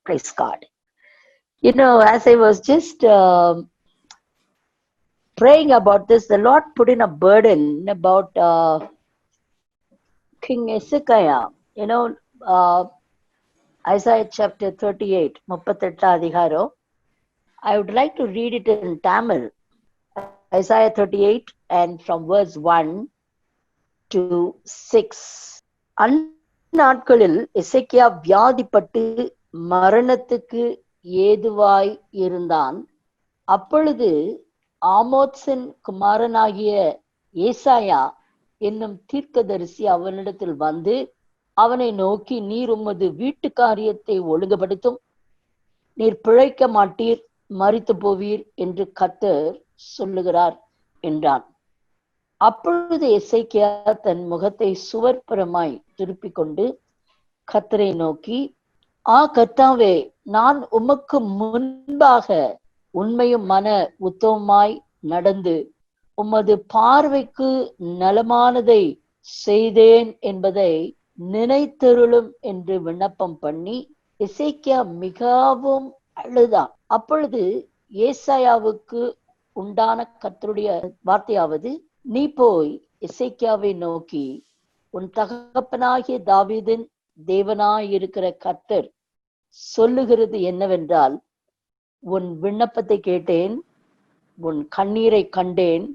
Praise God. You know, as I was just praying about this, the Lord put in a burden about King Hezekiah. You know, Isaiah chapter 38, 38 அதிகாரம். I would like to read it in Tamil. Isaiah 38 and from verse 1 to 6. அந்நாட்களில் எசேக்கியா வியாதிப்பட்டு மரணத்துக்கு ஏதுவாய் இருந்தான். அப்பொழுது ஆமோத்சின் குமாரனாகிய ஏசாயா என்னும் தீர்க்கதரிசி அவனிடத்தில் வந்து அவனை நோக்கி, நீர் உமது வீட்டு காரியத்தை ஒழுங்குபடுத்தும், நீர் பிழைக்க மாட்டீர், மரித்து போவீர் என்று கர்த்தர் சொல்லுகிறார் என்றான். அப்பொழுது எசேக்கியா தன் முகத்தை சுவர்ப்புறமாய் திருப்பிக் கொண்டு கர்த்தரை நோக்கி, கர்த்தாவே, நான் உமக்கு முன்பாக உண்மையும் மன உத்தமமாய் நடந்து உமது பார்வைக்கு நலமானதை செய்தேன் என்பதை நினைத்தருளும் என்று விண்ணப்பம் பண்ணி எசேக்கியா மிகவும் அழுதான். அப்பொழுது ஏசாயாவுக்கு உண்டான கர்த்தருடைய வார்த்தையாவது, நீ போய் எசேக்கியாவை நோக்கி, உன் தகப்பனாகிய தாவீதின் தேவனாயிருக்கிற கர்த்தர் சொல்லுகிறது என்னவென்றால், உன் விண்ணப்பத்தை கேட்டேன், உன் கண்ணீரை கண்டேன்,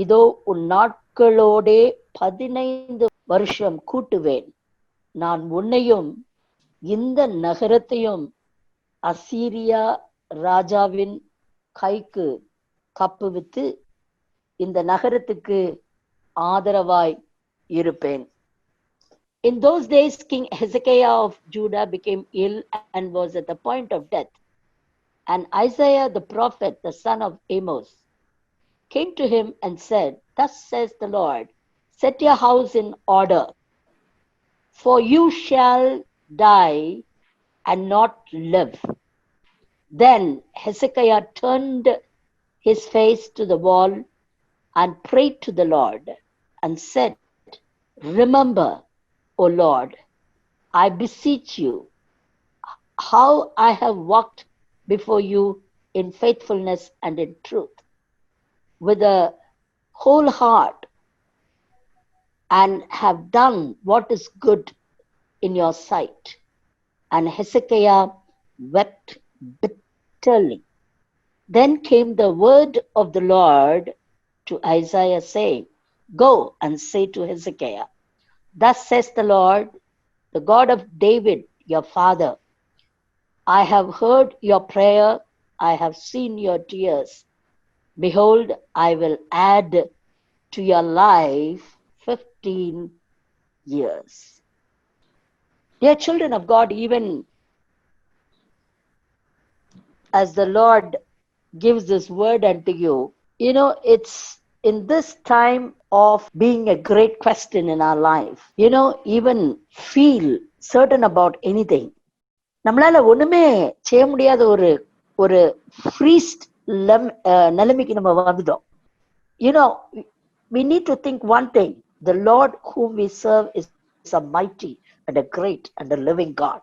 இதோ உன் நாட்களோடே 15 வருஷம் கூட்டுவேன். நான் உன்னையும் இந்த நகரத்தையும் அசீரியா ராஜாவின் கைக்கு தப்புவித்து இந்த நகரத்துக்கு ஆதரவாய் இருப்பேன். In those days, King Hezekiah of Judah became ill and was at the point of death. And Isaiah the prophet, the son of Amos, came to him and said, Thus says the Lord, set your house in order, for you shall die and not live. Then Hezekiah turned his face to the wall and prayed to the Lord and said, Remember, O Lord, I beseech you, how I have walked before you in faithfulness and in truth, with a whole heart, and have done what is good in your sight. And Hezekiah wept bitterly. Then came the word of the Lord to Isaiah, saying, Go and say to Hezekiah, Thus says the Lord, the God of David, your father, I have heard your prayer, I have seen your tears. Behold, I will add to your life 15 years. Dear children of God, even as the Lord gives this word unto you, you know, it's in this time of being a great question in our life, you know, even feel certain about anything. நம்மளால ஒண்ணுமே செய்ய முடியாத ஒரு ஃப்ரீஸ்ட் நிலைமைக்கு நம்ம வந்துட்டோம். You know, we need to think one thing. The Lord whom we serve is a mighty and a great and a living God.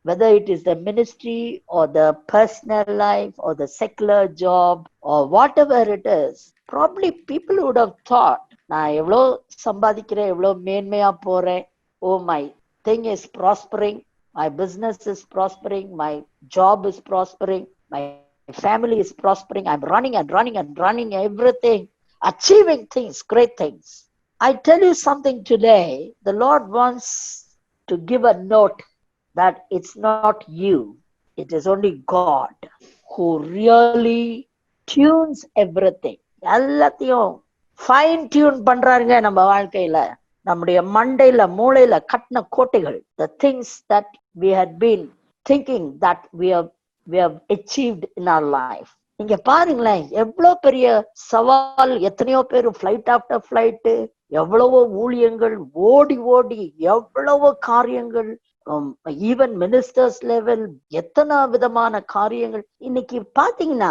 Whether it is the ministry or the personal life or the secular job or whatever it is, probably people would have thought, நான் எவ்வளோ சம்பாதிக்கிறேன், எவ்வளோ மேன்மையா போறேன், oh my thing is prospering, my business is prospering, my job is prospering, my family is prospering, I'm running and running and running everything, achieving things, great things. I tell you something today, the Lord wants to give a note that it's not you, it is only God who really tunes everything. எல்லாத்தையும் fine tune பண்றாருங்க நம்ம வாழ்க்கையில. நம்முடைய மண்டையில மூளையில கட்டின கோட்டைகள், the things that we had been thinking that we have achieved in our life. நீங்க பாருங்களேன், எவ்வளவு பெரிய சவால், எத்தனையோ பேர் ஃபிளைட் ஆஃப்டர் ஃபிளைட், எவ்வளவோ ஊழியங்கள், ஓடி ஓடி எவ்வளவோ காரியங்கள், ஈவன் மினிஸ்டர்ஸ் லெவல், எத்தனை விதமான காரியங்கள். இன்னைக்கு பாத்தீங்கன்னா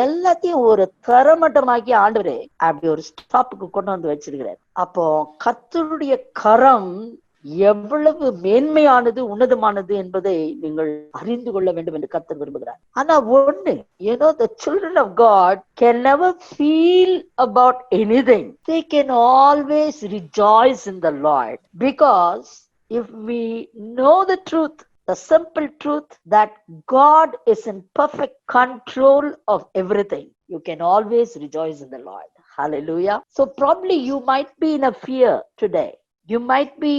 எல்லாத்தையும் ஒரு தரமட்டமாக்கி ஆண்டவரே அப்படி ஒரு ஸ்டாப்புக்கு கொண்டு வந்து வச்சிருக்கிறார். அப்போ கர்த்தருடைய கரம் எவ்வளவு மேன்மையானது உன்னதமானது என்பதை நீங்கள் அறிந்து கொள்ள வேண்டும் என்று கர்த்தர் விரும்புகிறார். ஆனா ஒண்ணு, the children of God can never feel about anything. They can always rejoice in the Lord, because if we know the truth, the simple truth that God is in perfect control of everything, you can always rejoice in the Lord. Hallelujah. So probably you might be in a fear today. You might be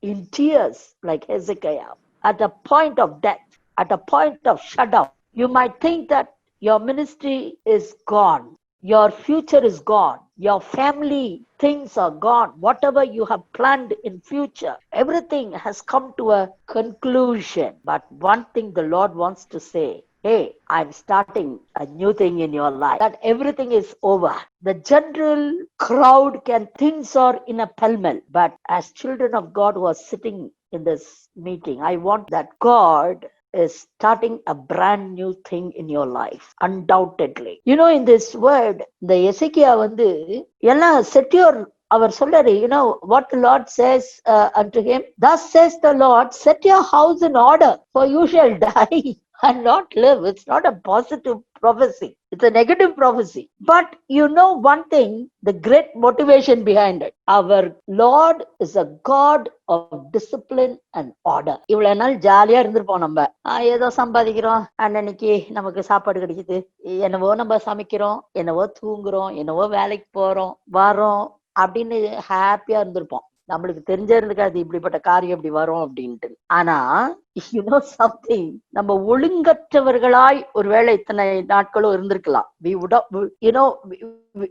in tears like Hezekiah, at a point of death, at a point of shutdown. You might think that your ministry is gone, your future is gone, your family things are gone, whatever you have planned in future, everything has come to a conclusion. But one thing the Lord wants to say, hey, I'm starting a new thing in your life. That everything is over. The general crowd can things are in a pell-mell. But as children of God who are sitting in this meeting, I want that God is starting a brand new thing in your life. Undoubtedly. In this word, the Ezekiel எல்லாம் secure. Our சொல்றாரு, what the Lord says unto him, thus says the Lord, set your house in order, for you shall die and not live. It's not a positive prophecy. It's a negative prophecy. But one thing, the great motivation behind it. Our Lord is a God of discipline and order. இவ்வளவு நாள் ஜாலியா இருந்திருப்போம். நம்ம ஏதோ சம்பாதிக்கிறோம், அன்னைக்கு நமக்கு சாப்பாடு கிடைக்குது, என்னவோ நம்ம சமைக்கிறோம், என்னவோ தூங்குறோம், என்னவோ வேலைக்கு போறோம் வரோம் அப்படின்னு ஹாப்பியா இருந்திருப்போம். நம்மளுக்கு தெரிஞ்சிருந்துக்காது இப்படிப்பட்ட காரியம் இப்படி வரும் அப்படின்ட்டு. ஆனா சம்திங், நம்ம ஒழுங்கற்றவர்களாய் ஒருவேளை இத்தனை நாட்களும் இருந்திருக்கலாம்.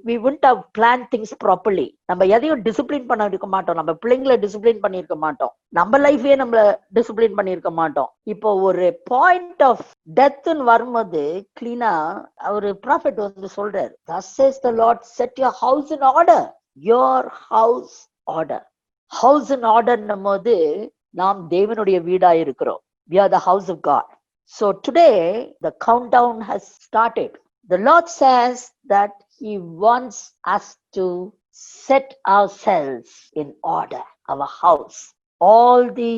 we wouldn't have planned things properly. நம்ம எதையும் டிசிப்ளின் பண்ண இருக்க மாட்டோம். நம்ம பிள்ளைங்களை டிசிப்ளின் பண்ணிருக்க மாட்டோம். நம்ம லைஃபே நம்மள டிசிப்ளின் பண்ணிருக்க மாட்டோம். இப்போ ஒரு பாயிண்ட் ஆஃப் டெத்ன்னு வரும்போது கிளீனா ஒரு ப்ராஃபெட் சொல்றாரு, thus says the Lord, set your house in order. Your house order. House in order போது நாம் தேவனுடைய வீடா இருக்கிறோம். We are the house of God. So today the countdown has started. The Lord says that He wants us to set ourselves in order, our house, all the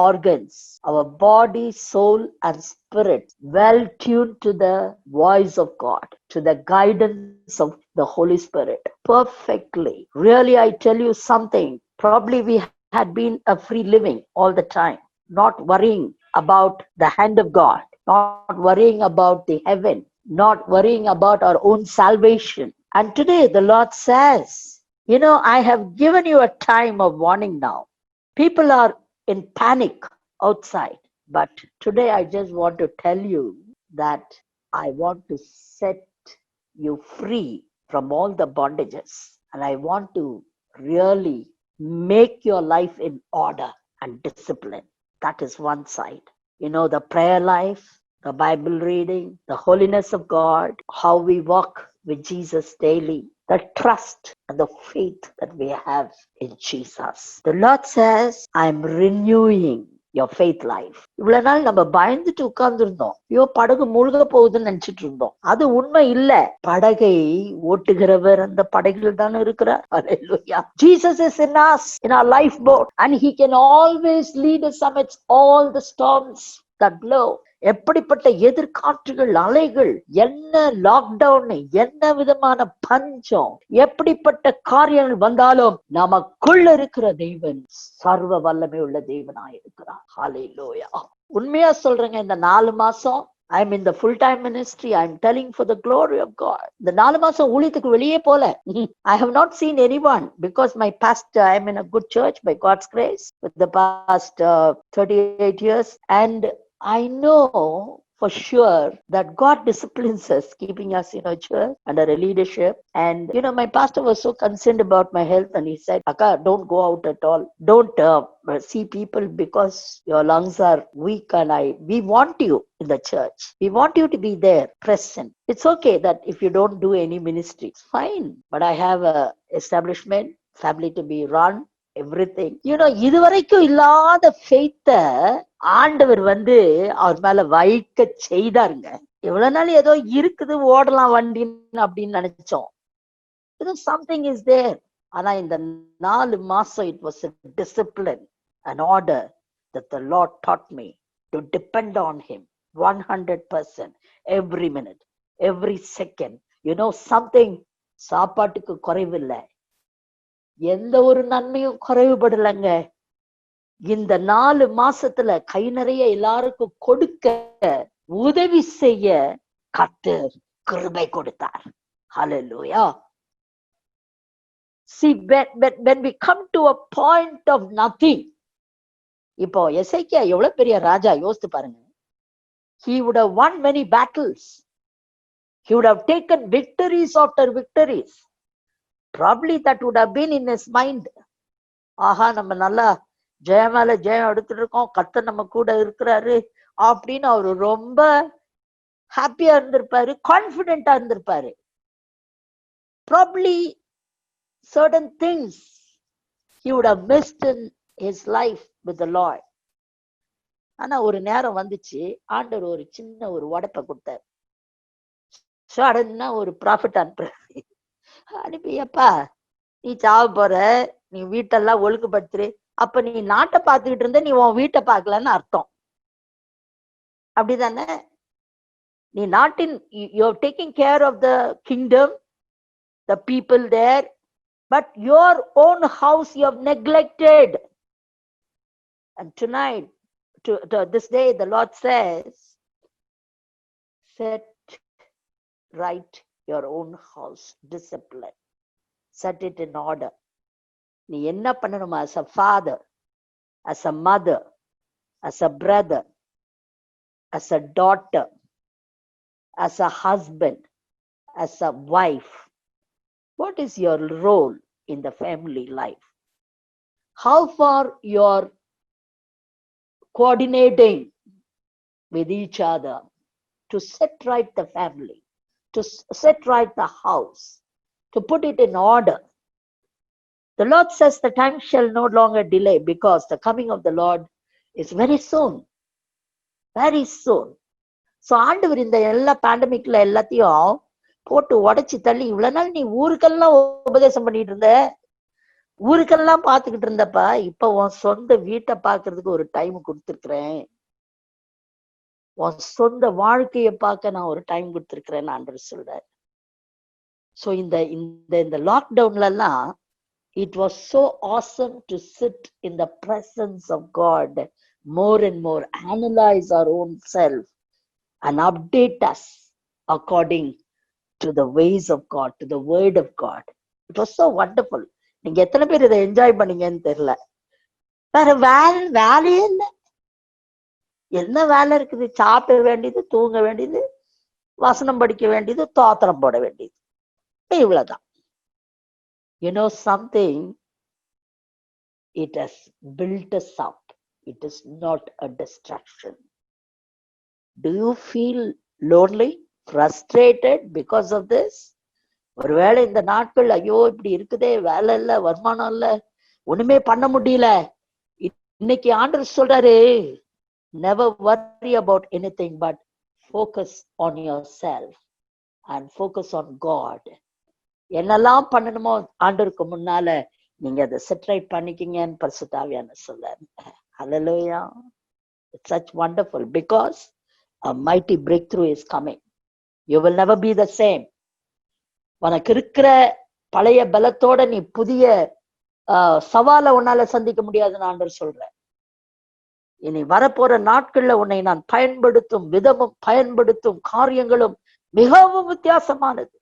organs, our body, soul and spirit, well tuned to the voice of God, to the guidance of the Holy Spirit, perfectly. Really, I tell you something, probably we had been a free living all the time, not worrying about the hand of God, not worrying about the heaven, not worrying about our own salvation. And today the Lord says, I have given you a time of warning now. People are in panic outside, but today I just want to tell you that I want to set you free from all the bondages, and I want to really make your life in order and discipline. That is one side. The prayer life, the Bible reading, the holiness of God, how we walk with Jesus daily, the trust and the faith that we have in Jesus. The Lord says, I'm renewing your faith life. இவ்வளவு நாள் நம்ம பயந்துட்டு உட்கார்ந்து இருந்தோம். படகு மூழ்க போகுதுன்னு நினைச்சிட்டு இருந்தோம். அது உண்மை இல்ல. படகை ஓட்டுகிறவர் அந்த படகில் தான் இருக்கிறார். Hallelujah. Jesus is in us, in our lifeboat, and He can always lead us amidst all the storms that blow. எப்படிப்பட்ட எதிர்காற்றுகள், அலைகள், என்ன லாக்டவுன், என்ன விதமான பஞ்சம், எப்படிப்பட்ட காரியங்கள் வந்தாலும் நமக்குள்ள இருக்கிற தெய்வன் சர்வ வல்லமை உள்ள தேவனாய் இருக்கிறார். ஹல்லேலூயா. உண்மையா சொல்றேங்க, இந்த 4 மாசம் I'm in the full-time ministry. I'm telling for the glory of God. இந்த 4 மாசம் ஊழியத்துக்கு வெளியே போல. I have not seen anyone, because my pastor, I'm in a good church by God's grace with the past 38 years, and I know for sure that God disciplines us, keeping us in a church under a leadership. And my pastor was so concerned about my health, and he said, Akka, don't go out at all. Don't see people because your lungs are weak, and we want you in the church. We want you to be there, present. It's okay that if you don't do any ministry, it's fine. But I have a establishment, family to be run, everything. இதுவரைக்கும் இல்லாத faith ஆண்டவர் அவர் மேல வைக்க செய்தாருங்க. இவ்வளவு நாள் ஏதோ இருக்குது, ஓடலாம் வண்டின்னு அப்படின்னு நினைச்சோம். something is there. ஆனா இந்த 4 மாசம் it was a discipline. an order that the Lord taught me to depend on Him 100% every minute, every second. You know something, சாப்பாட்டுக்கு குறைவில்லை, எந்த ஒரு நன்மையும் குறைவுபடலைங்க. இந்த 4 மாசத்துல கை நிறைய எல்லாருக்கும் கொடுக்க, உதவி செய்ய கர்த்தர் கிருபை கொடுத்தார். ஹல்லேலூயா. See, when we come to a point of nothing, இப்போ எசேக்கியா எவ்வளவு பெரிய ராஜா, யோசித்து பாருங்க. He would have won many battles. He would have taken victories after victories. Probably that would have been in his mind. ஆஹா, நம்ம நல்லா ஜெயம் மேல ஜெயம் எடுத்துட்டு இருக்கோம், கர்த்தர் நம்ம கூட இருக்கிறாரு அப்படின்னு அவரு ரொம்ப ஹாப்பியா இருந்திருப்பாரு, கான்பிடென்டா இருந்திருப்பாரு. Probably certain things he would have missed in his life with the Lord. ஆனா ஒரு நேரம் வந்துச்சு, ஆண்டவர் ஒரு சின்ன ஒரு உடைப்பை கொடுத்தார். சடன்னா ஒரு ப்ராஃபிட் அனுப்புறாரு. அனுப்பியப்பா, நீ சாவ போற, நீ வீட்டெல்லாம் ஒழுங்குபடுத்துரு. அப்ப நீ நாட்டை பார்த்துக்கிட்டு இருந்த, நீ உன் வீட்டை பார்க்கலன்னு அர்த்தம். அப்படிதானே? நீ நாட்டின், you're taking care of the kingdom, the people there, but your own house you have neglected. And tonight, to this day, the Lord says, set right your own house, discipline, set it in order. நீ என்ன பண்ணணுமா? as a father, as a mother, as a brother, as a daughter, as a husband, as a wife, what is your role in the family life? How far you're coordinating with each other to set right the family, to set right the house, to put it in order. The Lord says the time shall no longer delay, because the coming of the Lord is very soon. Very soon. So ஆண்டவர் இந்த எல்லா பேண்டமிக்ல எல்லாத்தையும் போட்டு உடைச்சு தள்ளி, இவ்வளவு நாள் நீ ஊருக்கெல்லாம் உபதேசம் பண்ணிட்டு இருந்த, ஊருக்கெல்லாம் பார்த்துக்கிட்டு இருந்தப்பா, இப்ப உன் சொந்த வீட்டை பார்க்கறதுக்கு ஒரு டைம் கொடுத்துருக்கிறேன், உன் சொந்த வாழ்க்கையை பார்க்க நான் ஒரு டைம் கொடுத்துருக்கிறேன்னு ஆண்டவர் சொல்றாரு. ஸோ இந்த லாக்டவுன்ல எல்லாம் it was so awesome to sit in the presence of God more and more, analyze our own self and update us according to the ways of God, to the word of God. It was so wonderful. நீங்க எத்தனை பேர் இதை enjoy பண்ணீங்கன்னு தெரியல. வேற வேலையே இல்லை. என்ன வேலை இருக்குது? சாப்பிட வேண்டியது, தூங்க வேண்டியது, வசனம் படிக்க வேண்டியது, தோத்திரம் போட வேண்டியது, இவ்வளவுதான். You know something, it has built us up. It is not a distraction. Do you feel lonely, frustrated because of this? ஒருவேளை இந்த நாட்கள், ஐயோ இப்படி இருக்குதே, வேலை இல்ல, வருமானம் இல்ல, ஒண்ணுமே பண்ண முடியல. இன்னைக்கு ஆண்டவர் சொல்றாரு, never worry about anything but focus on yourself and focus on God. என்னெல்லாம் பண்ணணுமோ ஆண்டவருக்கு முன்னால நீங்க அதை செட்ரைட் பண்ணிக்கிங்கன்னு பரிசுத்த ஆவியானவர் சொல்றாரு. ஹல்லேலூயா. It's such wonderful, because a mighty breakthrough is coming. You will never be the same. உனக்கு இருக்கிற பழைய பலத்தோட நீ புதிய சவாலை உன்னால சந்திக்க முடியாதுன்னு ஆண்டவர் சொல்ற. இனி வரப்போற நாட்கள்ல உன்னை நான் பயன்படுத்தும் விதமும் பயன்படுத்தும் காரியங்களும் மிகவும் வித்தியாசமானது.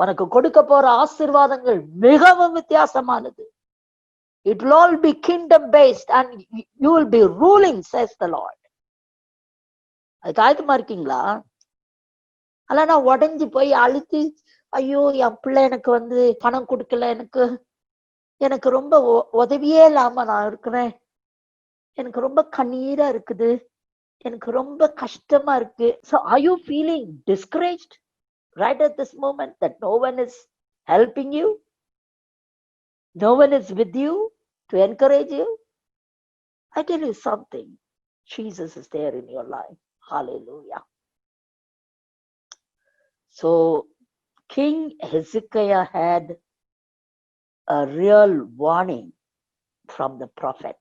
உனக்கு கொடுக்க போற ஆசீர்வாதங்கள் மிகவும் வித்தியாசமானது. It will all be kingdom based and you will be ruling, says the Lord. அதுக்கு ஆயத்தமா இருக்கீங்களா? அல்ல நான் உடஞ்சி போய் அழுத்தி, ஐயோ என் பிள்ளை எனக்கு பணம் கொடுக்கல, எனக்கு ரொம்ப உதவியே இல்லாம நான் இருக்கிறேன், எனக்கு ரொம்ப கண்ணீரா இருக்குது, எனக்கு ரொம்ப கஷ்டமா இருக்கு. So are you feeling discouraged right at this moment that no one is helping you? No one is with you to encourage you? I tell you something, Jesus is there in your life. Hallelujah. So King Hezekiah had a real warning from the prophet.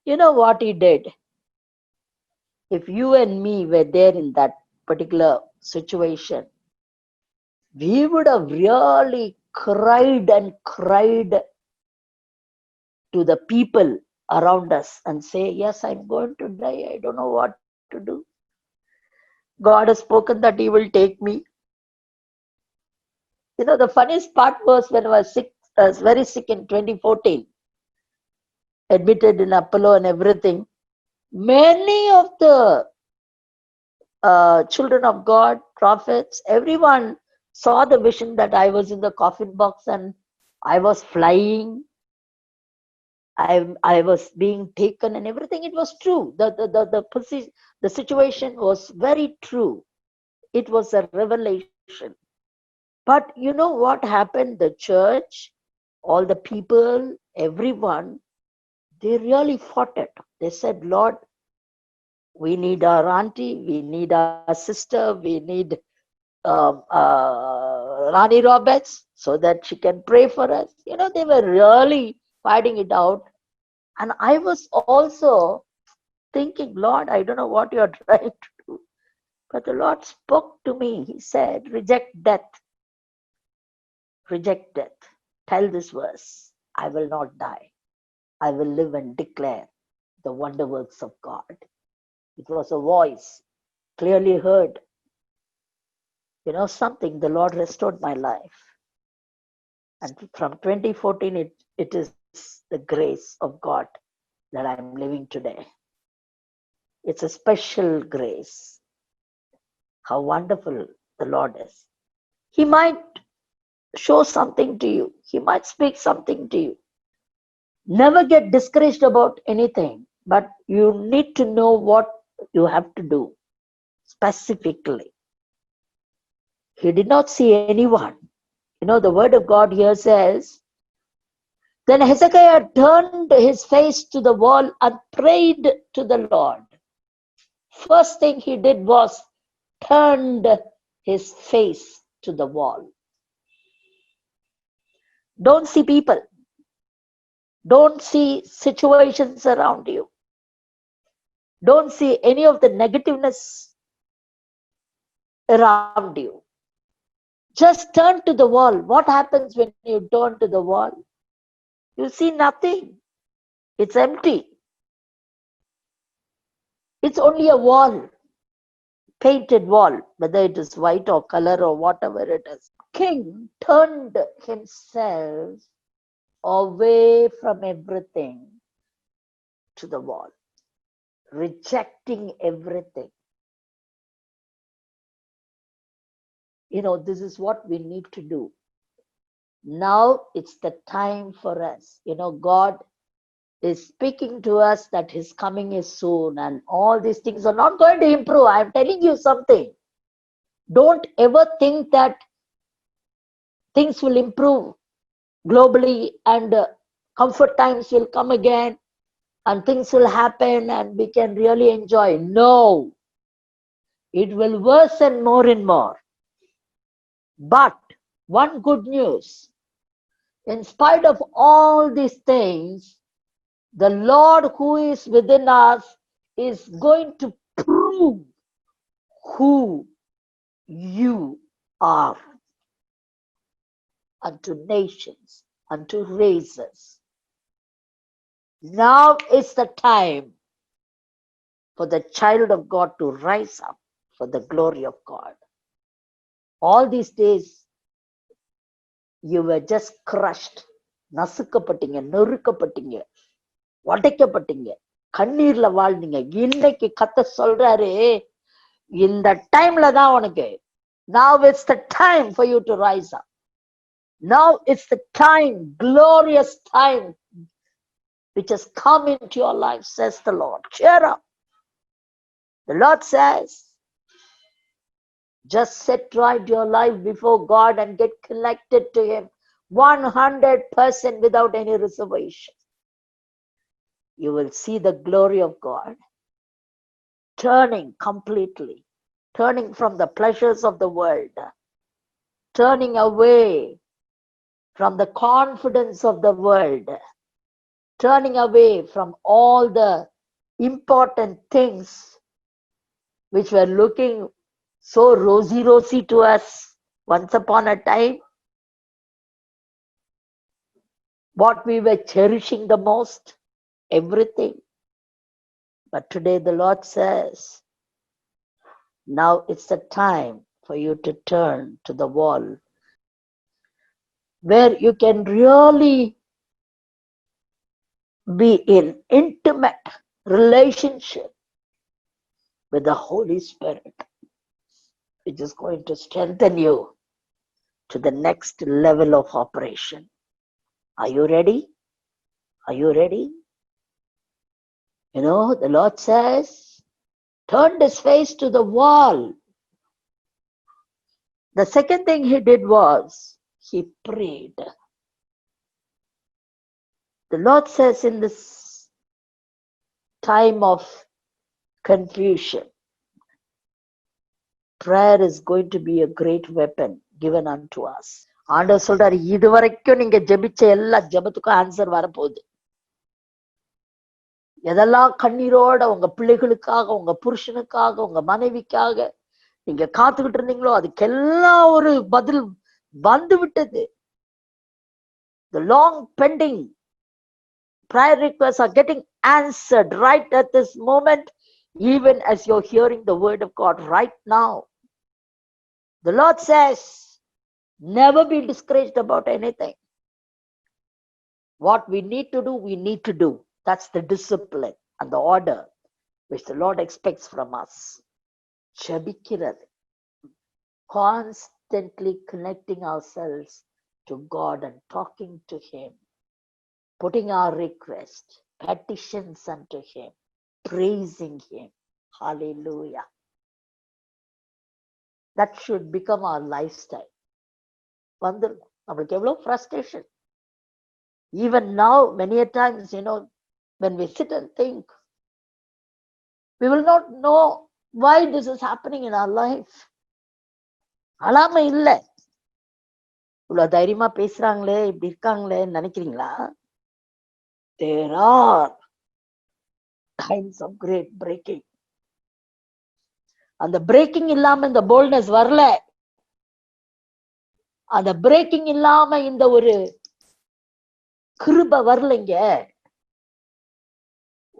You know what he did? If you and me were there in that particular situation, we would have really cried and cried to the people around us and say, yes, I'm going to die. I don't know what to do. God has spoken that he will take me. You know, the funniest part was when I was sick, I was very sick in 2014, admitted in Apollo and everything. Many of the children of God, prophets, everyone saw the vision that I was in the coffin box and I was flying. I was being taken and everything. It was true. The situation was very true. It was a revelation. But you know what happened? The church, all the people, everyone, they really fought it. They said, Lord, we need our auntie, we need our sister, we need Rani Roberts so that she can pray for us. You know, they were really fighting it out. And I was also thinking, Lord, I don't know what you're trying to do. But the Lord spoke to me. He said, reject death. Reject death. Tell this verse, I will not die. I will live and declare the wonder works of God. It was a voice, clearly heard. You know something, the Lord restored my life. And from 2014, it is the grace of God that I'm living today. It's a special grace. How wonderful the Lord is. He might show something to you. He might speak something to you. Never get discouraged about anything, but you need to know what you have to do specifically. He did not see anyone. You know, the word of God here says, then Hezekiah turned his face to the wall and prayed to the Lord. First thing he did was turned his face to the wall. Don't see people. Don't see situations around you. Don't see any of the negativeness around you. Just turn to the wall. What happens when you turn to the wall? You see nothing. It's empty. It's only a wall, painted wall, whether it is white or color or whatever it is. King turned himself away from everything to the wall, rejecting everything. You know, this is what we need to do. Now it's the time for us. You know, God is speaking to us that his coming is soon and all these things are not going to improve. I'm telling you something. Don't ever think that things will improve globally and comfort times will come again and things will happen and we can really enjoy. No, it will worsen more and more. But one good news, in spite of all these things, the Lord who is within us is going to prove who you are unto nations, unto races. Now is the time for the child of God to rise up for the glory of God. All these days, you were just crushed. நசுக்கப்பட்டீங்க, நொறுக்கப்பட்டீங்க, உடைக்கப்பட்டீங்க, கண்ணீர்ல வாழ்ந்தீங்க. இன்னைக்கு கத்த சொல்றாரு, இந்த டைம்ல தான் உனக்கு. Now it's the time for you to rise up. Now it's the time, glorious time, which has come into your life, says the Lord. Cheer up. The Lord says, just set right your life before God and get connected to him 100% without any reservation. You will see the glory of God turning completely, turning from the pleasures of the world, turning away from the confidence of the world, turning away from all the important things which were looking so rosy to us once upon a time, what we were cherishing the most, everything. But today the Lord says, now it's the time for you to turn to the wall where you can really be in intimate relationship with the Holy Spirit, which is going to strengthen you to the next level of operation. Are you ready? Are you ready? You know, the Lord says, turned his face to the wall. The second thing he did was, he prayed. The Lord says in this time of confusion, prayer is going to be a great weapon given unto us. ஆண்டவர் சொல்றாரு, இதுவரைக்கும் நீங்க ஜெபிச்ச எல்லா ஜெபத்துக்கும் answer வரப்போகுது. எதெல்லாம் கண்ணீரோட உங்க பிள்ளைகளுக்காக, உங்க புருஷனுக்காக, உங்க மனைவிக்காக நீங்க காத்துக்கிட்டு இருந்தீங்களோ அதுக்கெல்லாம் ஒரு பதில் வந்து விட்டது. The long pending prayer requests are getting answered right at this moment, even as you're hearing the word of God right now. The Lord says, never be discouraged about anything. What we need to do, we need to do. That's the discipline and the order which the Lord expects from us. ஜெபிக்கிறது, constantly connecting ourselves to God and talking to Him, putting our requests, petitions unto Him, praising Him. Hallelujah. That should become our lifestyle. வந்துடும். நம்மளுக்கு எவ்வளவு frustration. Even now, many a times, you know, when we sit and think, we will not know why this is happening in our life. அழாம இல்லை, இவ்வளவு தைரியமா பேசுறாங்களே, இப்படி இருக்காங்களே நினைக்கிறீங்களா? There are times of great breaking. அந்த பிரேக்கிங் இல்லாம இந்த போல்ட்னஸ் வரல. அந்த பிரேக்கிங் இல்லாம இந்த ஒரு கிருபை வரலைங்க.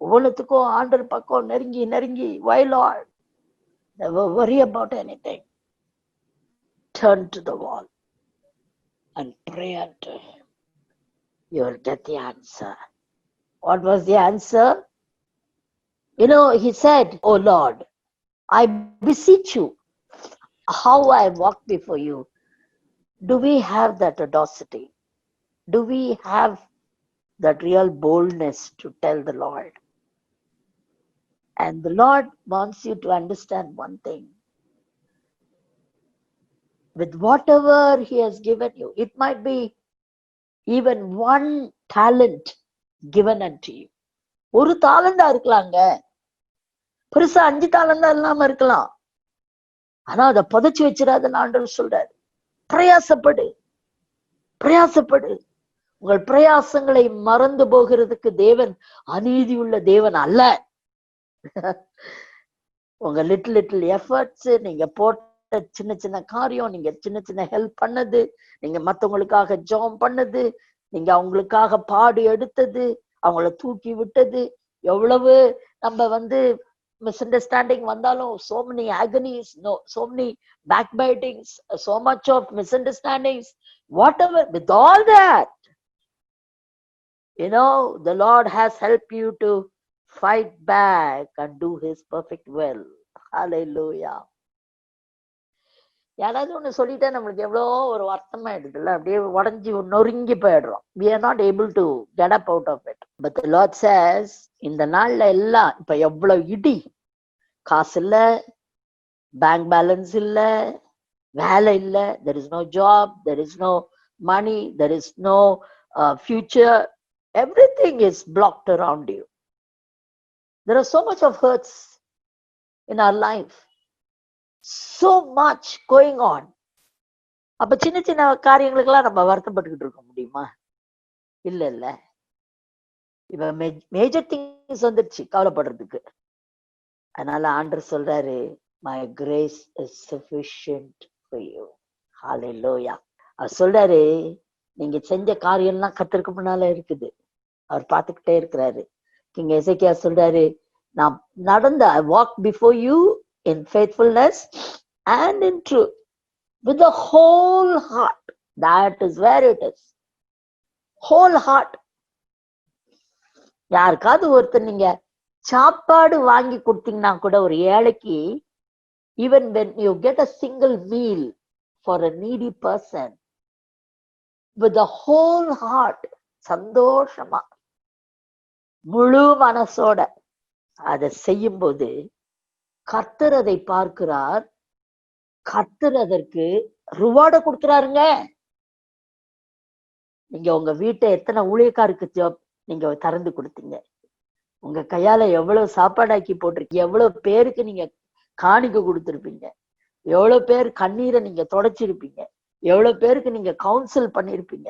ஒவ்வொன்றுத்துக்கும் ஆண்டவர் பக்கம் நெருங்கி நெருங்கி, why Lord? Never worry about anything. Turn to the wall and pray unto Him. You will get the answer. What was the answer? You know, he said, oh Lord, I beseech you, how I walk before you. Do we have that audacity? Do we have that real boldness to tell the Lord? And the Lord wants you to understand one thing. With whatever He has given you, it might be even one talent given unto you. ஒரு தாளந்தா இருக்கலாங்க, பெருசா 5 தாளந்தா இல்லாம இருக்கலாம். ஆனா அதை புதைச்சு வச்சிடாதுன்னு ஆண்டவர் சொல்றாரு. பிரயாசப்படு, பிரயாசப்படு. உங்கள் பிரயாசங்களை மறந்து போகிறதுக்கு தேவன் அநீதி உள்ள தேவன் அல்ல. உங்க லிட்டில் எஃபர்ட்ஸ், நீங்க போட்ட சின்ன சின்ன காரியம், நீங்க சின்ன சின்ன ஹெல்ப் பண்ணது, நீங்க மத்தவங்களுக்காக ஜெபம் பண்ணது, நீங்க அவங்களுக்காக பாடு எடுத்தது, அவங்கள தூக்கி விட்டது, எவ்வளவு நம்ம misunderstanding வந்தாலும், so many agonies, no, so many backbitings, so much of misunderstandings, whatever, with all that, you know, the Lord has helped you to fight back and do His perfect will. Hallelujah. யாராவது ஒண்ணு சொல்லிட்டா நம்மளுக்கு எவ்வளோ ஒரு வருத்தமாயிடுதுல்ல, அப்படியே உடஞ்சி நொறுங்கி போயிடுறோம். We are not able to get up out of it. But the Lord says, இந்த நாள்ல எல்லாம் இப்ப எவ்வளவு இடி, காசு இல்ல, பேங்க் பேலன்ஸ் இல்ல, வேலை இல்ல, there is no job, there is no money, there is no future, everything is blocked around you. There are so much of hurts in our life, so much going on. அப்ப சின்ன சின்ன காரியங்களுக்கெல்லாம் நம்ம வருத்தப்பட்டுக்கிட்டு இருக்க முடியுமா? இல்ல இல்ல. இப்ப மேஜர் திங்ஸ் வந்துருச்சு கவலைப்படுறதுக்கு. அதனால ஆண்டவர் சொல்றாரு, my grace is sufficient for you. Hallelujah. அவர் சொல்றாரு, நீங்க செஞ்ச காரியம் எல்லாம் கர்த்தருக்கு முன்னால இருக்குது. அவர் பார்த்துக்கிட்டே இருக்கிறாரு. கிங் எசேக்கியா சொல்றாரு, நான் நடந்த I walk before you in faithfulness and in truth with the whole heart. That is where it is. Whole heart. யாருக்காவது ஒருத்தர் நீங்க சாப்பாடு வாங்கி கொடுத்தீங்கன்னா கூட, ஒரு ஏழைக்கு, even when you get a single meal for a needy person, with the whole heart, சந்தோஷமா முழு மனசோட அதை செய்யும் போது கர்த்தர் அதை பார்க்கிறார். கர்த்தர் அதற்கு ரிவார்ட கொடுக்கிறாருங்க. நீங்க உங்க வீட்டை எத்தனை ஊழியக்காருக்கு நீங்க திறந்து கொடுத்தீங்க? உங்க கையால எவ்வளவு சாப்பாடாக்கி போட்டிருக்கீங்க? எவ்வளவு பேருக்கு நீங்க காணிக்க கொடுத்திருப்பீங்க? எவ்வளவு பேர் கண்ணீரை நீங்க தொடச்சிருப்பீங்க? எவ்வளவு பேருக்கு நீங்க கவுன்சில் பண்ணிருப்பீங்க?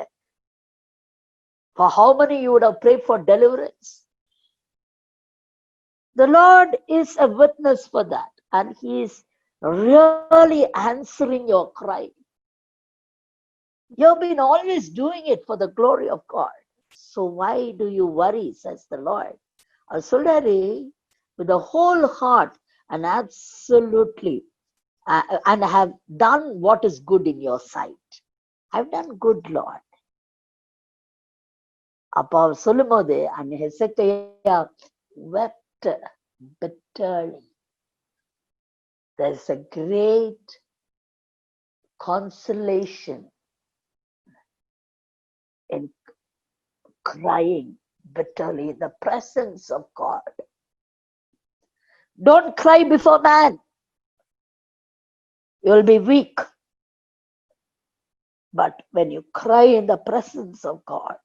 For how many you would have prayed for deliverance? The Lord is a witness for that, and He is really answering your cry. You've been always doing it for the glory of God. So why do you worry, says the Lord? அவர் சொல்றாரு, with the whole heart and absolutely, and have done what is good in your sight. I've done good, Lord. அப்ப அவர் சொல்லும் போது and Hezekiah wept bitterly. There's a great consolation in crying bitterly in the presence of God. Don't cry before man. You'll be weak. But when you cry in the presence of God,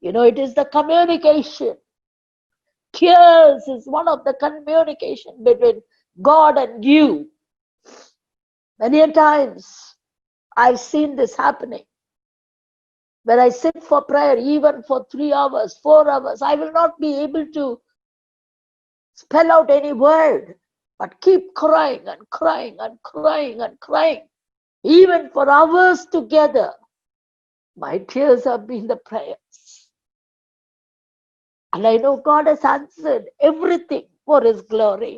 it is the communication. Tears is one of the communication between God and you. Many times I've seen this happening. When I sit for prayer, even for 3 hours, 4 hours, I will not be able to spell out any word, but keep crying and crying and crying and crying. Even for hours together, my tears have been the prayers. And I know God has answered everything for His glory.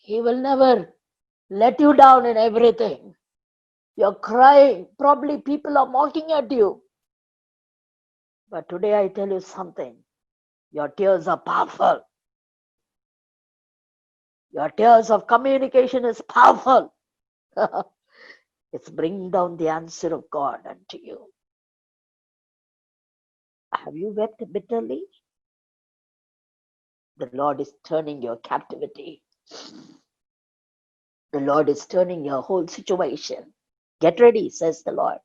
He will never let you down in everything. You're crying. Probably people are mocking at you. But today I tell you something. Your tears are powerful. Your tears of communication is powerful. It's bringing down the answer of God unto you. Have you wept bitterly? The Lord is turning your captivity. The Lord is turning your whole situation. Get ready, says the Lord.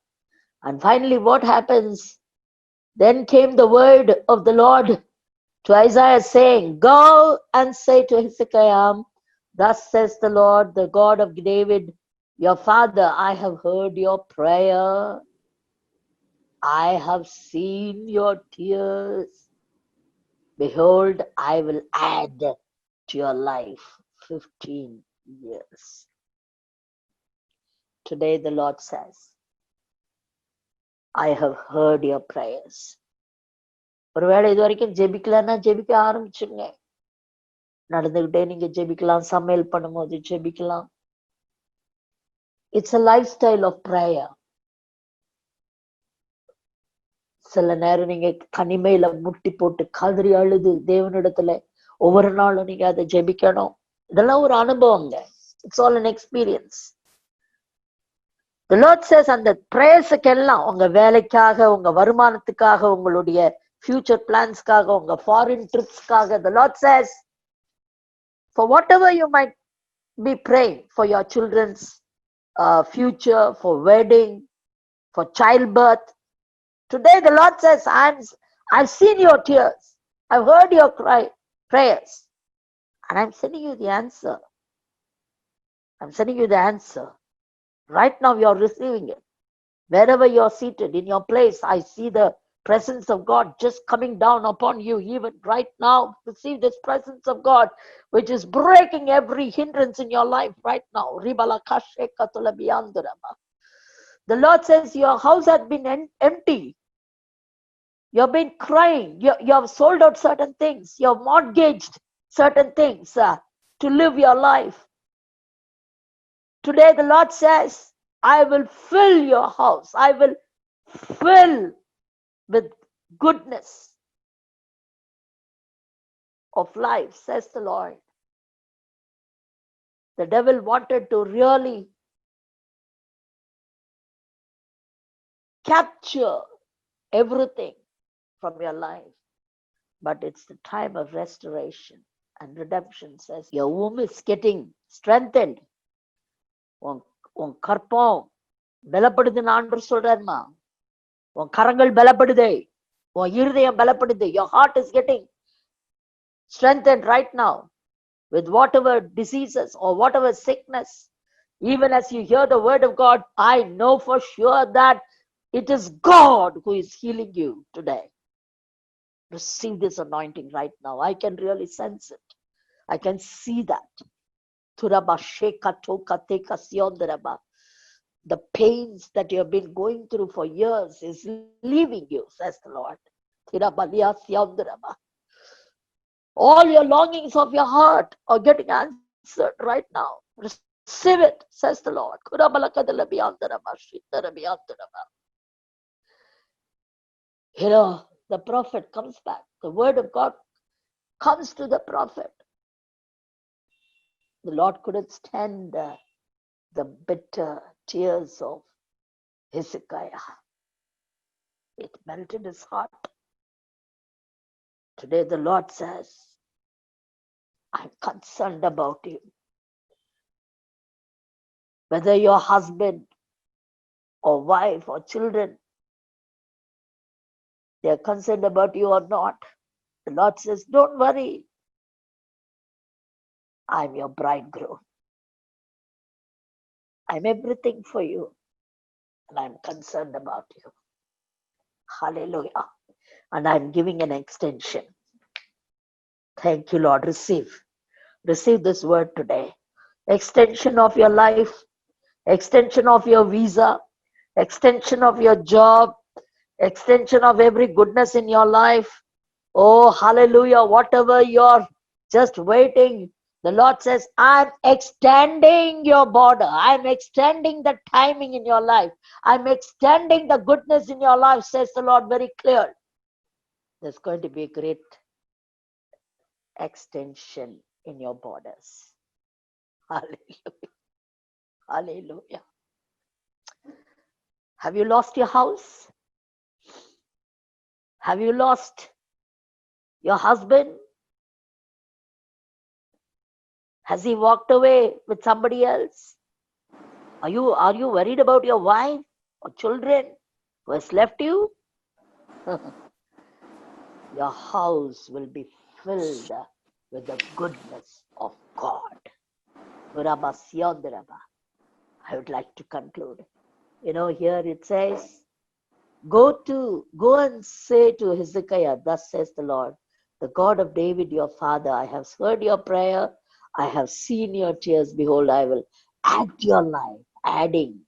And finally, what happens? Then came the word of the Lord to Isaiah, saying, Go and say to Hezekiah, Thus says the Lord, the God of David, your father, I have heard your prayer. I have seen your tears. Behold, I will add to your life 15 years. Today the Lord says, I have heard your prayers. ஒருவேளை இது வரைக்கும் ஜெபிக்கலன்னா ஜெபிக்க ஆரம்பிச்சுங்க. நடந்துகிட்டே நீங்க ஜெபிக்கலாம், சமையல் பண்ணும்போது ஜெபிக்கலாம். It's a lifestyle of prayer. சில நேரம் நீங்க தனிமையில முட்டி போட்டு கதறி அழுது தேவனிடத்துல ஒவ்வொரு நாளும் நீங்க அதை ஜெபிக்கணும். இதெல்லாம் ஒரு அனுபவங்க. It's all an experience. The Lord says, அந்த பிரேயர்ஸுக்கெல்லாம் உங்க வேலைக்காக, உங்க வருமானத்துக்காக, உங்களுடைய ஃபியூச்சர் பிளான்ஸ்க்காக, உங்க foreign ட்ரிப்ஸ்க்காக, the Lord says, for whatever you might be praying, for your children's future, for wedding, for childbirth, today the Lord says, I've seen your tears, I've heard your prayers, and I'm sending you the answer. I'm sending you the answer. Right now you're receiving it. Wherever you're seated in your place, I see the presence of God just coming down upon you. Even right now, receive this presence of God, which is breaking every hindrance in your life right now. The Lord says your house has been empty. You've been crying. You have sold out certain things. You have mortgaged certain things to live your life. Today the Lord says, I will fill your house. I will fill with goodness of life, says the Lord. The devil wanted to really capture everything from your life, but it's the time of restoration and redemption, says your womb is getting strengthened. உன் கற்பம் பலப்படுதுன்னு ஆண்டவர் சொல்றாருமா. உன் கரங்கள் பலப்படுது, உன் இருதயம் பலப்படுது. Your heart is getting strengthened right now with whatever diseases or whatever sickness. Even as you hear the word of God, I know for sure that it is God who is healing you today. Receive this anointing right now. I can really sense it. I can see that. The pains that you have been going through for years is leaving you, says the Lord. All your longings of your heart are getting answered right now. Receive it, says the Lord. The prophet comes back. The word of God comes to the prophet. The Lord couldn't stand the bitter tears of Hezekiah. It melted his heart. Today the Lord says, I'm concerned about you. Whether your husband or wife or children, they're concerned about you or not, the Lord says, don't worry. I'm your bridegroom. I'm everything for you. And I'm concerned about you. Hallelujah. And I'm giving an extension. Thank you, Lord. Receive this word today. Extension of your life, extension of your visa, extension of your job, extension of every goodness in your life. Oh, hallelujah. Whatever you're just waiting, the Lord says, I'm extending your border. I'm extending the timing in your life. I'm extending the goodness in your life, says the Lord very clear. There's going to be a great extension in your borders. Hallelujah. Hallelujah. Have you lost your house? Have you lost your husband? Has he walked away with somebody else? Are you worried about your wife or children who has left you? Your house will be filled with the goodness of God. I would like to conclude. Here it says, go and say to Hezekiah, thus says the Lord, the God of David your father, I have heard your prayer, I have seen your tears. Behold, I will add to your life, adding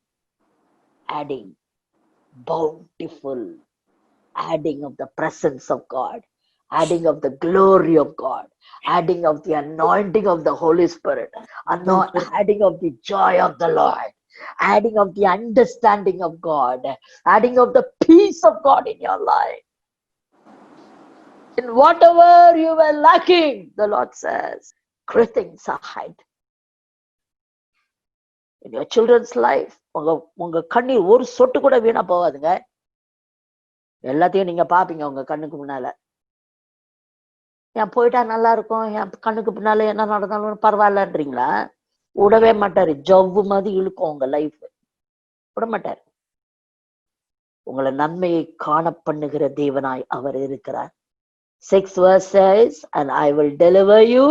bountiful, adding of the presence of God, adding of the glory of God, adding of the anointing of the Holy Spirit, adding of the joy of the Lord, adding of the understanding of God, adding of the peace of God in your life. In whatever you were lacking, the Lord says, great things are hid. In your children's life, உங்க கண்ணீர் ஒரு சொட்டு கூட வீணா போகாதுங்க. எல்லாத்தையும் நீங்க பாப்பீங்க உங்க கண்ணுக்கு முன்னால. என் போயிட்டா நல்லா இருக்கும், என் கண்ணுக்கு பின்னால என்ன நடந்தாலும் பரவாயில்லன்றீங்களா? விடவே மாட்டாரு. ஜவ்வு மாதிரி இழுக்கும் உங்க லைஃப். விட மாட்டாரு. உங்களை நன்மையை காண பண்ணுகிற தேவனாய் அவர் இருக்கிறார். 6th verse says, and I will deliver you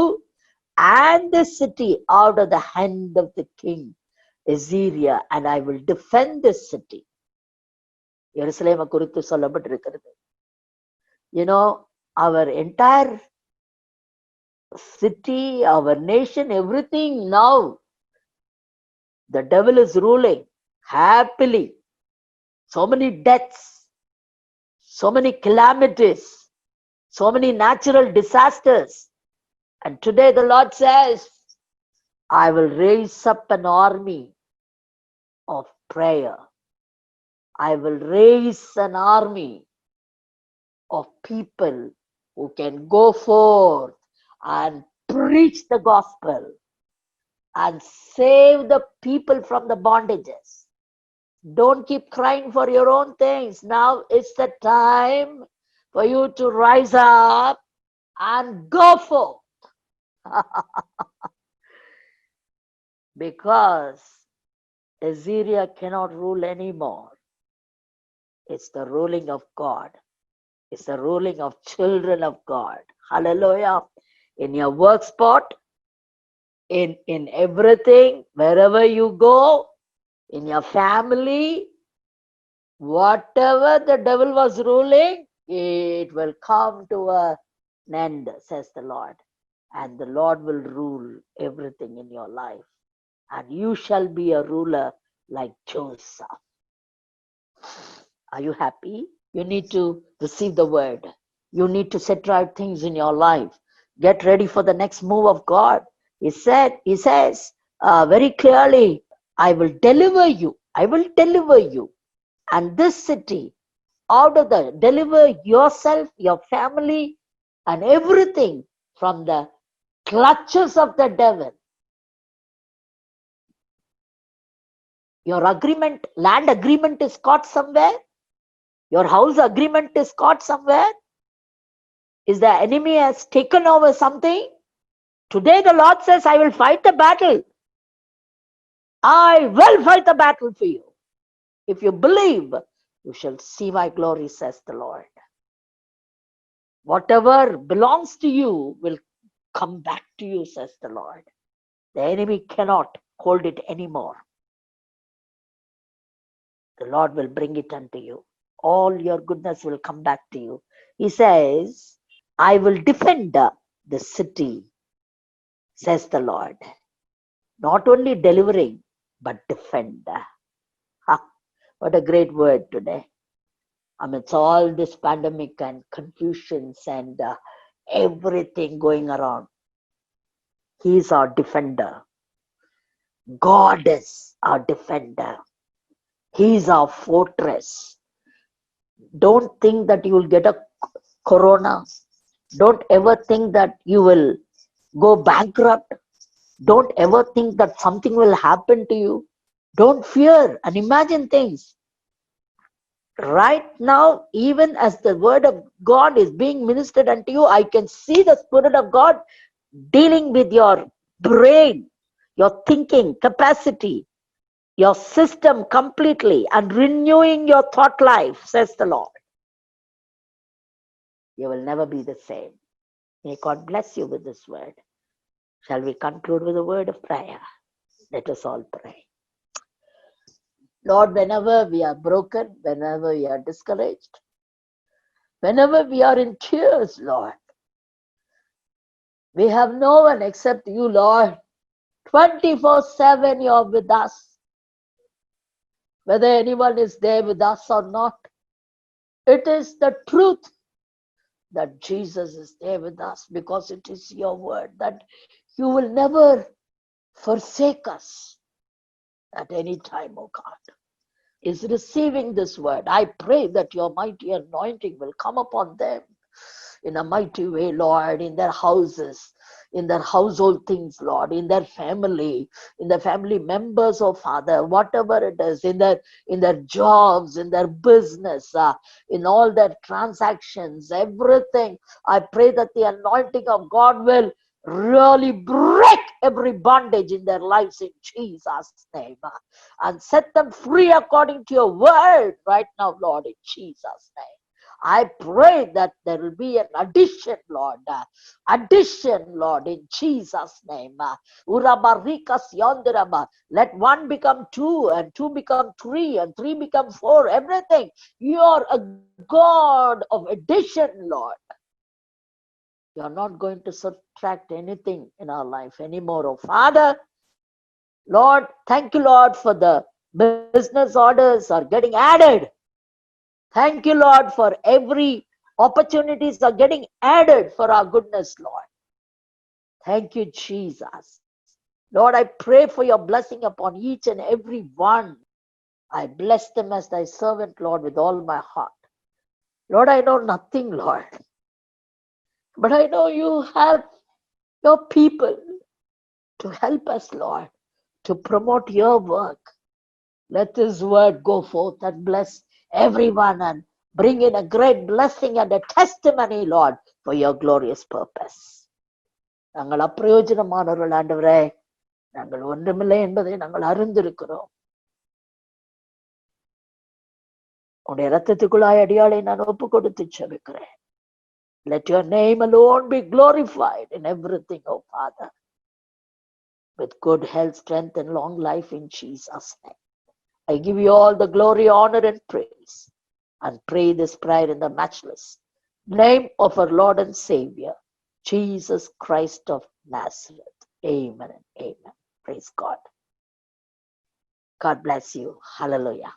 and the city out of the hand of the king Assyria, and I will defend this city. எருசலேமை குறித்து சொல்லப்பட்டிருக்கிறது. You know, our entire city, our nation, everything now, the devil is ruling happily. So many deaths, so many calamities, so many natural disasters. And today the Lord says, I will raise up an army of prayer. I will raise an army of people who can go forth and preach the gospel and save the people from the bondages. Don't keep crying for your own things. Now it's the time for you to rise up and go forth. Because Assyria cannot rule anymore. It's the ruling of God. It's the ruling of children of God. Hallelujah. In your work spot, in everything, wherever you go, in your family, whatever the devil was ruling, it will come to an end, says the Lord. And the Lord will rule everything in your life. And you shall be a ruler like Joseph. Are you happy? You need to receive the word. You need to set right things in your life. Get ready for the next move of God. He says very clearly, I will deliver you. I will deliver you. And this city, out of the, deliver yourself, your family, and everything from the clutches of the devil. Your agreement, land agreement is caught somewhere. Your house agreement is caught somewhere. Is the enemy has taken over something? Today the Lord says, I will fight the battle. I will fight the battle for you. If you believe, you shall see my glory, says the Lord. Whatever belongs to you will come back to you, says the Lord. The enemy cannot hold it anymore. The Lord will bring it unto you. All your goodness will come back to you. He says, I will defend the city, says the Lord. Not only delivering, but defend. What a great word today. Amidst all this pandemic and confusions and everything going around, He is our defender. God is our defender. He is our fortress. Don't think that you will get a corona. Don't ever think that you will go bankrupt. Don't ever think that something will happen to you. Don't fear and imagine things. Right now, even as the word of God is being ministered unto you, I can see the Spirit of God dealing with your brain, your thinking capacity, your system completely, and renewing your thought life, says the Lord. You will never be the same. May God bless you with this word. Shall we conclude with a word of prayer? Let us all pray. Lord, whenever we are broken, whenever we are discouraged, whenever we are in tears, Lord, we have no one except you, Lord. 24/7 you're with us. Whether anyone is there with us or not, it is the truth that Jesus is there with us, because it is your word that you will never forsake us at any time, oh God. Is receiving this word. I pray that your mighty anointing will come upon them in a mighty way, Lord, in their houses, in their household things, Lord, in their family, in the family members, oh Father, whatever it is, in their jobs, in their business, in all their transactions, everything. I pray that the anointing of God will really break every bondage in their lives in Jesus' name, and set them free according to your word right now, Lord, in Jesus' name. I pray that there will be an addition, Lord. Addition, Lord, in Jesus' name. Urabarikas yonderaba. Let one become two, and two become three, and three become four. Everything. You are a God of addition, Lord. You are not going to subtract anything in our life anymore. Oh, Father, Lord, thank you, Lord, for the business orders are getting added. Thank you, Lord, for every opportunities are getting added for our goodness, Lord. Thank you, Jesus. Lord, I pray for your blessing upon each and every one. I bless them as thy servant, Lord, with all my heart. Lord, I know nothing, Lord. But I know you have your people to help us, Lord, to promote your work. Let this word go forth and bless everyone and bring in a great blessing and a testimony, Lord, for your glorious purpose. நாங்கள் அப்பிரயோஜனமானவர்கள் ஆண்டவரே, நாங்கள் ஒன்றுமில்லை என்பதை நாங்கள் அறிந்திருக்கிறோம். உடைய இரத்தத்துக்குள்ளாய் அடியாளை நான் ஒப்பு கொடுத்து செபிக்கிறேன். Let your name alone be glorified in everything, oh Father, with good health, strength, and long life in Jesus' name. I give you all the glory, honor, and praise, and pray this prayer in the matchless name of our Lord and Savior, Jesus Christ of Nazareth. Amen and amen. Praise God. God bless you. Hallelujah.